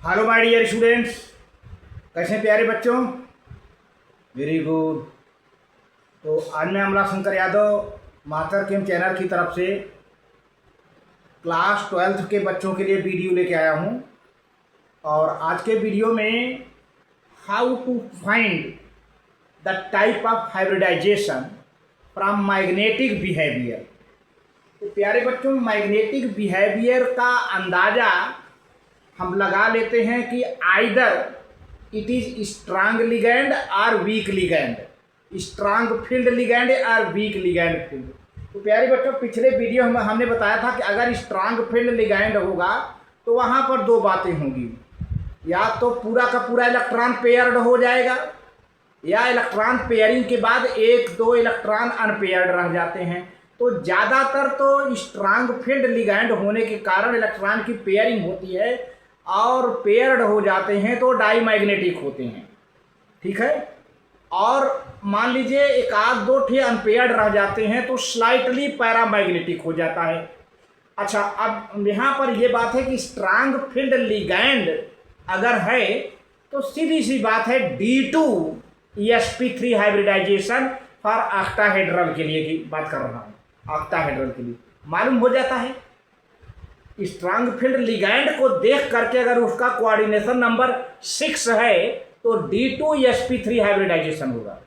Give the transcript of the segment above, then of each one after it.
Hello my dear students, कैसे हैं प्यारे बच्चों। Very good. तो आज मैं अमला शंकर यादव मास्टर केम चैनल की तरफ से क्लास 12th के बच्चों के लिए वीडियो लेके आया हूं। और आज के वीडियो में how to find the type of hybridization from magnetic behaviour. तो प्यारे बच्चों, मैग्नेटिक बिहेवियर का अंदाज़ा हम लगा लेते हैं कि either it is strong ligand और weak ligand, strong field ligand और वीक लिगैंड फील्ड। तो प्यारे बच्चों, पिछले वीडियो में हमने बताया था कि अगर स्ट्रांग फील्ड लिगैंड होगा तो वहाँ पर दो बातें होंगी, या तो पूरा का पूरा इलेक्ट्रॉन पेयर्ड हो जाएगा, या इलेक्ट्रॉन पेयरिंग के बाद एक दो इलेक्ट्रॉन अनपेयर्ड रह जाते हैं। तो ज़्यादातर तो स्ट्रांग फील्ड लिगैंड होने के कारण इलेक्ट्रॉन की पेयरिंग होती है और पेयर्ड हो जाते हैं तो डाईमैग्नेटिक होते हैं, ठीक है। और मान लीजिए एक आध दो ठे अनपेयर्ड रह जाते हैं तो स्लाइटली पैरामैग्नेटिक हो जाता है। अच्छा, अब यहाँ पर ये बात है कि स्ट्रांग फील्ड लिगैंड अगर है तो सीधी सी बात है D2sp3 हाइब्रिडाइजेशन फॉर ऑक्टाहेड्रल के लिए की बात कर रहा हूँ। ऑक्टाहेड्रल के लिए मालूम हो जाता है, स्ट्रांग फील्ड लिगैंड को देख करके अगर उसका कोऑर्डिनेशन नंबर 6 है तो D2sp3 हाइब्रिडाइजेशन होगा।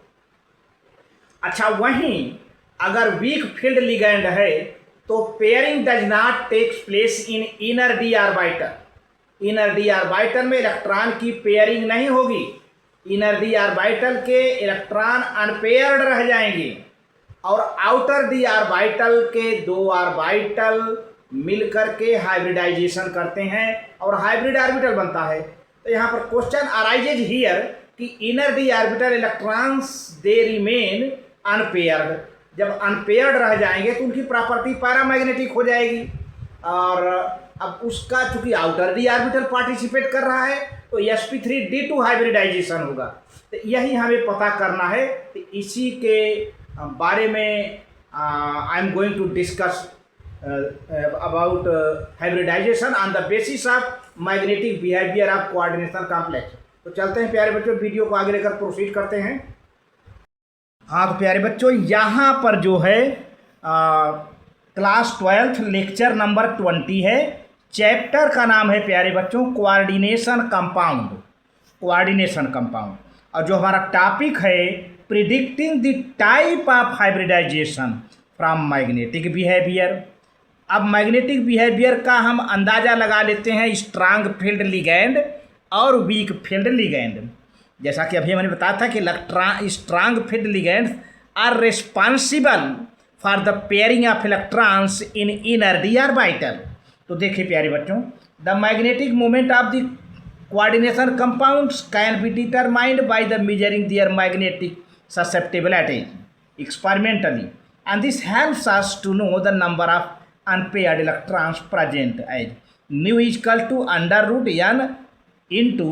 अच्छा, वहीं अगर वीक फील्ड लिगैंड है तो pairing does not takes place in inner d orbital. Inner d orbital में इलेक्ट्रॉन की पेयरिंग नहीं होगी, इनर डी ऑर्बिटल के इलेक्ट्रॉन अनपेयर्ड रह जाएंगे और आउटर डी ऑर्बिटल के दो ऑर्बिटल मिलकर के हाइब्रिडाइजेशन करते हैं और हाइब्रिड ऑर्बिटल बनता है। तो यहाँ पर क्वेश्चन अराइजेज हियर कि inner d orbital electrons they remain unpaired. जब अनपेयर्ड रह जाएंगे तो उनकी प्रॉपर्टी पैरामैग्नेटिक हो जाएगी, और अब उसका चूंकि आउटर डी ऑर्बिटल पार्टिसिपेट कर रहा है तो sp3d2 हाइब्रिडाइजेशन होगा। तो यही हमें पता करना है। तो इसी के बारे में I am going to discuss about hybridization on the basis of magnetic behavior of coordination complex। तो चलते हैं प्यारे बच्चों, वीडियो को आगे लेकर प्रोसीड करते हैं। हाँ तो प्यारे बच्चों, यहाँ पर जो है क्लास 12th लेक्चर नंबर 20 है। चैप्टर का नाम है प्यारे बच्चों कोऑर्डिनेशन कंपाउंड। कोऑर्डिनेशन कंपाउंड, और जो हमारा टॉपिक है predicting the type of hybridization from magnetic behaviour. अब मैग्नेटिक बिहेवियर का हम अंदाज़ा लगा लेते हैं स्ट्रांग फील्ड लिगैंड और वीक फील्ड लिगैंड। जैसा कि अभी मैंने बताया था कि strong field ligand are responsible for the pairing of electrons in inner d orbital. तो देखिए प्यारे बच्चों, the magnetic moment of the coordination compounds can be determined by the measuring their magnetic susceptibility experimentally, and this helps us to know the number of unpaired electrons present as nu is equal to under root n into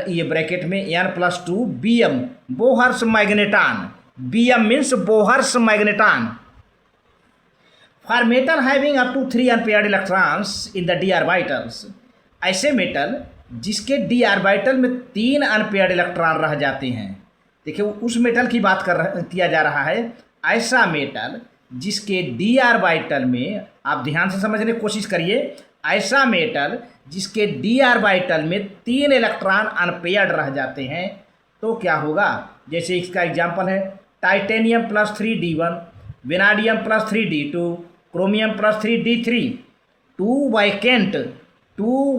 ये bracket में n plus 2 bm Bohr's magneton. bm means Bohr's magneton for metal having up to 3 unpaired electrons in the d orbitals। ऐसे metal जिसके d orbital में 3 unpaired electron रह जाते हैं। देखिए उस मेटल की बात किया जा रहा है। ऐसा मेटल जिसके डी ऑर्बिटल में, आप ध्यान से समझने की कोशिश करिए, ऐसा मेटल जिसके डी ऑर्बिटल में 3 इलेक्ट्रॉन अनपेयर्ड रह जाते हैं तो क्या होगा। जैसे इसका एग्जांपल है titanium plus 3d1, vanadium plus 3d2, chromium plus 3d3, 2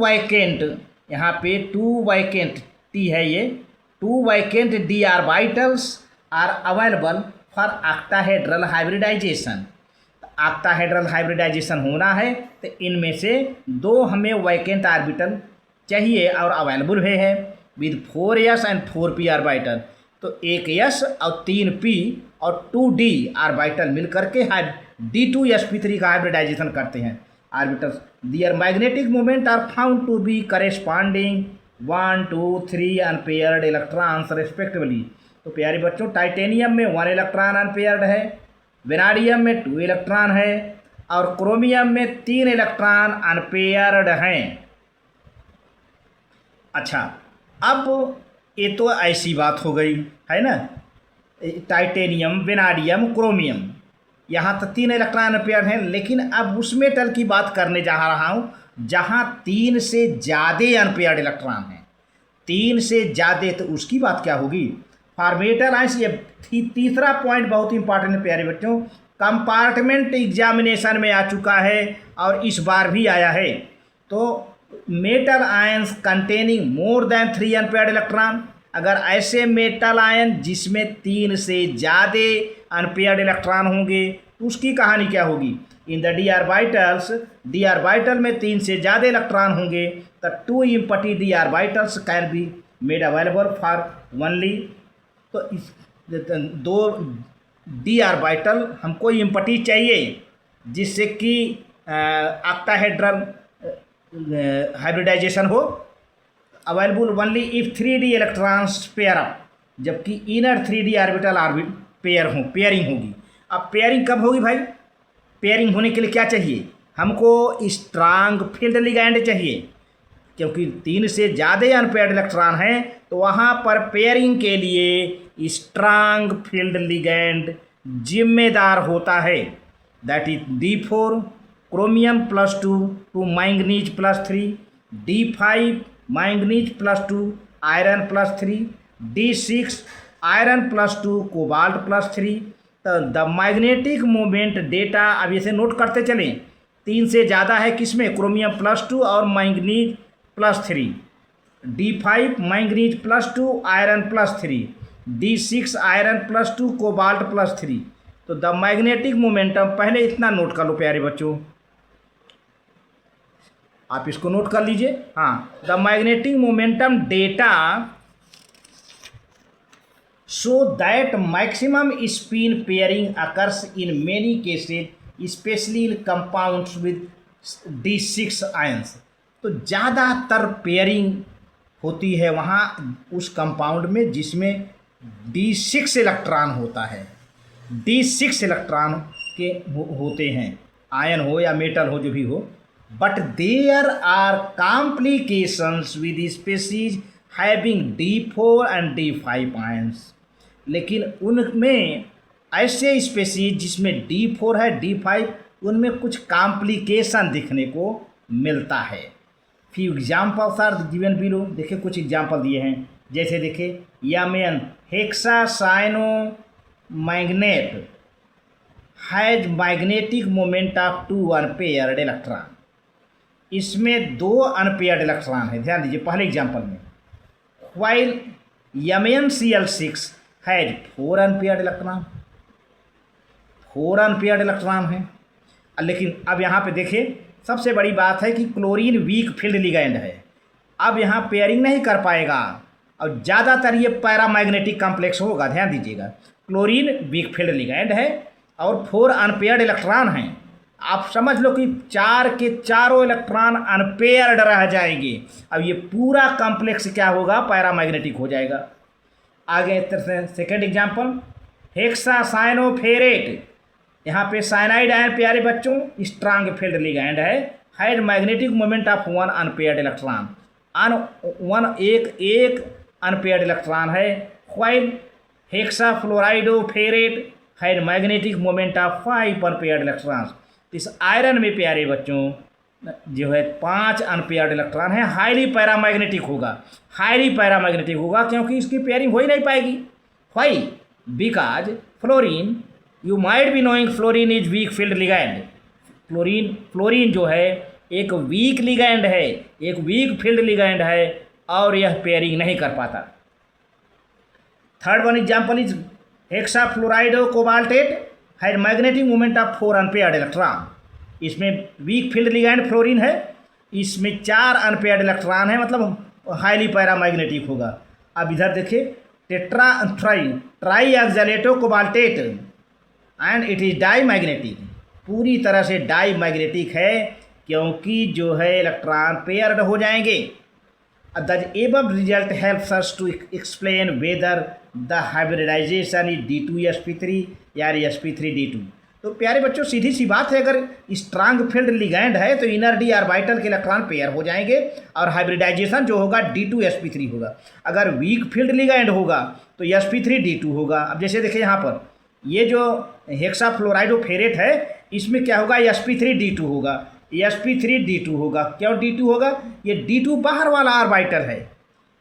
vacant यहाँ पे 2 वैकेंट टी है, ये 2 vacant d orbitals are available for octahedral hybridization. Octahedral hybridization होना है तो इनमें से 2 हमें वैकेंट ऑर्बिटल चाहिए और अवेलेबल है with 4s and 4p orbital. तो 1s और 3p और 2d ऑर्बिटल मिल करके D2sp3 का हाइब्रिडाइजेशन करते हैं। Orbitals their magnetic moment are found to be corresponding 1, 2, 3 unpaired electrons respectively. तो प्यारे बच्चों, टाइटेनियम में 1 इलेक्ट्रॉन अनपेयर्ड है, वेनाडियम में 2 इलेक्ट्रॉन है और क्रोमियम में 3 इलेक्ट्रॉन अनपेयर्ड हैं। अच्छा, अब ये तो ऐसी बात हो गई है ना, टाइटेनियम, वेनाडियम, क्रोमियम, यहाँ तो 3 इलेक्ट्रॉन पेयर हैं। लेकिन अब उस मेटल की बात करने जा रहा हूँ जहाँ 3 से ज़्यादा अनपेयर्ड इलेक्ट्रॉन हैं। 3 से ज़्यादा, तो उसकी बात क्या होगी? फॉर मेटल आयंस, ये तीसरा पॉइंट बहुत इंपॉर्टेंट है प्यारे बच्चों, कंपार्टमेंट एग्जामिनेशन में आ चुका है और इस बार भी आया है। तो metal ions containing more than 3 unpaired electron, अगर ऐसे मेटल आयन जिसमें 3 से ज़्यादा अनपेयर्ड इलेक्ट्रॉन होंगे तो उसकी कहानी क्या होगी? In the D orbitals, D orbital में 3 से ज़्यादा इलेक्ट्रॉन होंगे तो 2 empty D orbitals can be made available for only. तो इस 2 डी ऑर्बिटल हमको एम्प्टी चाहिए जिससे कि ऑक्टाहेड्रल हाइब्रिडाइजेशन हो, available only if 3d electrons pair up, जबकि इनर 3d ऑर्बिटल पेयरिंग होगी। अब पेयरिंग कब होगी भाई? पेयरिंग होने के लिए क्या चाहिए? हमको स्ट्रांग फील्ड लिगैंड चाहिए, क्योंकि 3 से ज़्यादा अनपेयर्ड इलेक्ट्रॉन हैं तो वहाँ पर पेयरिंग के लिए स्ट्रांग फील्ड लिगैंड जिम्मेदार होता है। That is D4 chromium +2 to manganese +3, D5 manganese +2 iron +3, D6 iron +2 cobalt +3। तो द मैग्नेटिक मोमेंट डेटा, अब इसे नोट करते चलें, 3 से ज़्यादा है किसमें? क्रोमियम +2 और manganese +3, D5 manganese +2 iron +3, D6 iron +2 cobalt +3। तो द मैग्नेटिक मोमेंटम, पहले इतना नोट कर लो प्यारे बच्चों, आप इसको नोट कर लीजिए। हाँ, the magnetic momentum data so that maximum spin pairing occurs in many cases, especially in compounds with D6 ions। तो ज़्यादातर पेयरिंग होती है वहाँ उस कंपाउंड में जिसमें D6 इलेक्ट्रॉन होता है। D6 इलेक्ट्रॉन के होते हैं, आयन हो या मेटल हो, जो भी हो। But there are complications with species having D4 and D5 ions. लेकिन उनमें ऐसे स्पेसीज जिसमें D4 है, D5, उनमें कुछ कॉम्प्लिकेशन दिखने को मिलता है। Few examples are given below, देखिए कुछ एग्जाम्पल दिए हैं, जैसे देखिए यामेन hexacyano manganate has magnetic moment of 2 unpaired electron. इसमें 2 अनपेयर्ड इलेक्ट्रॉन है, ध्यान दीजिए पहले एग्जाम्पल में। While MnCl6 has 4 unpaired electron, 4 unpaired electron है। लेकिन अब यहाँ पे देखिए, सबसे बड़ी बात है कि क्लोरीन वीक फील्ड लिगैंड है, अब यहाँ पेयरिंग नहीं कर पाएगा और ज़्यादातर ये पैरामैग्नेटिक कॉम्प्लेक्स होगा। ध्यान दीजिएगा, क्लोरीन वीक फील्ड लिगैंड है और 4 अनपेयर्ड इलेक्ट्रॉन हैं। आप समझ लो कि 4 के चारों इलेक्ट्रॉन अनपेयर्ड रह जाएंगे। अब ये पूरा कॉम्प्लेक्स क्या होगा? पैरामैग्नेटिक हो जाएगा। आगे सेकेंड एग्जाम्पल, हेक्सासाइनोफेरेट, यहाँ पे साइनाइड आयन प्यारे बच्चों स्ट्रांग फील्ड लिगैंड है, had magnetic moment of 1 unpaired electron, एक अनपेयर्ड इलेक्ट्रॉन है। While hexafluoridoferrate had magnetic moment of 5 unpaired electrons. इस आयरन में प्यारे बच्चों जो है 5 अनपेयर्ड इलेक्ट्रॉन है, हाईली पैरामैग्नेटिक होगा, हाईली पैरामैग्नेटिक होगा क्योंकि इसकी पेयरिंग हो ही नहीं पाएगी। Why? Because fluorine, you might be knowing fluorine is weak field ligand. Fluorine जो है एक वीक लिगैंड है, एक वीक फील्ड लिगैंड है और यह पेयरिंग नहीं कर पाता। Third one example is hexafluorido cobaltate had magnetic moment of 4 unpaired electron. इसमें वीक फील्ड लिगैंड फ्लोरीन है, इसमें 4 अनपेयर्ड इलेक्ट्रॉन है, मतलब हाईली पैरामैग्नेटिक होगा। अब इधर देखिए tri oxalato cobaltate and it is diamagnetic, पूरी तरह से डाई मैग्नेटिक है क्योंकि जो है इलेक्ट्रॉन पेयर्ड हो जाएंगे। The above result helps us to explain whether the hybridization is D2sp3 या sp3d2। तो प्यारे बच्चों सीधी सी बात है, अगर स्ट्रांग फील्ड लिगैंड है तो इनर डी ऑर्बिटल के इलेक्ट्रॉन पेयर हो जाएंगे और हाइब्रिडाइजेशन जो होगा D2sp3 होगा। अगर वीक फील्ड लिगैंड होगा तो sp3d2 होगा। अब जैसे देखिए यहाँ पर ये जो हेक्साफ्लोराइडोफेरेट है इसमें क्या होगा, sp3d2 होगा, sp3d2 होगा। क्यों d2 होगा, ये d2 बाहर वाला ऑर्बिटल है,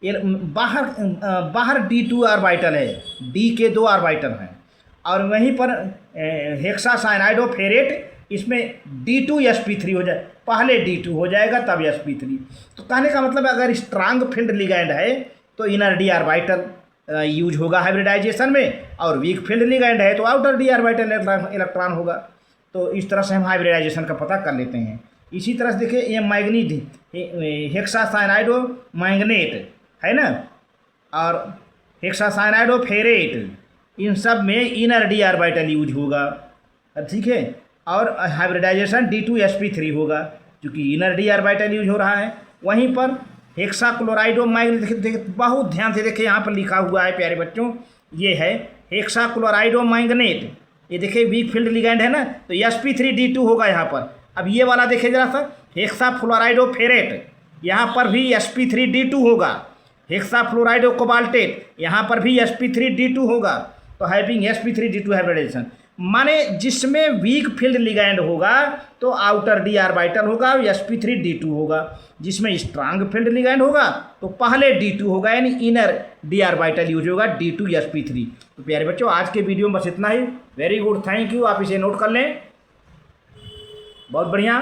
ये बाहर d2 ऑर्बिटल है, d के 2 ऑर्बिटल हैं। और वहीं पर हेक्सासाइनाइडोफेरेट इसमें D2sp3 हो जाए, पहले D2 हो जाएगा तब sp3। तो कहने का मतलब अगर स्ट्रांग फील्ड लिगैंड है तो इनर डी ऑर्बिटल यूज होगा हाइब्रिडाइजेशन में, और वीक फील्ड लिगैंड है तो आउटर डी ऑर्बिटल इलेक्ट्रॉन होगा। तो इस तरह से हम हाइब्रिडाइजेशन का पता कर लेते हैं। इसी तरह से देखिए ये मैग्नीज हेक्सासाइनाइडो मैग्नेट है ना, और हेक्सासाइनाइडोफेरेट, इन सब में इनर डी ऑर्बिटल यूज होगा, ठीक है। और हाइब्रिडाइजेशन D2sp3 होगा क्योंकि इनर डी ऑर्बिटल यूज हो रहा है। वहीं पर हेक्साक्लोराइडो मैग्नेट, देखिए बहुत ध्यान से देखिए यहाँ पर लिखा हुआ है प्यारे बच्चों, ये है हेक्साक्लोराइडो मैग्नेट, ये देखिए वीक फील्ड लिगैंड है ना, तो sp3d2 होगा यहाँ पर। अब ये वाला देखिए जरा सा हेक्साफ्लोराइडोफेरेट, यहाँ पर भी sp3d2 होगा। हेक्साफ्लोराइडो कोबाल्टेट, यहाँ पर भी sp3d2 होगा। तो हैविंग sp3d2 हाइब्रिडाइजेशन माने जिसमें वीक फील्ड लिगैंड होगा तो आउटर डी ऑर्बिटल होगा, sp3d2 होगा। जिसमें स्ट्रांग फील्ड लिगैंड होगा तो पहले d2 होगा, यानी इनर डी ऑर्बिटल यूज होगा D2sp3। तो प्यारे बच्चों आज के वीडियो में बस इतना ही। वेरी गुड, थैंक यू, आप इसे नोट कर लें, बहुत बढ़िया।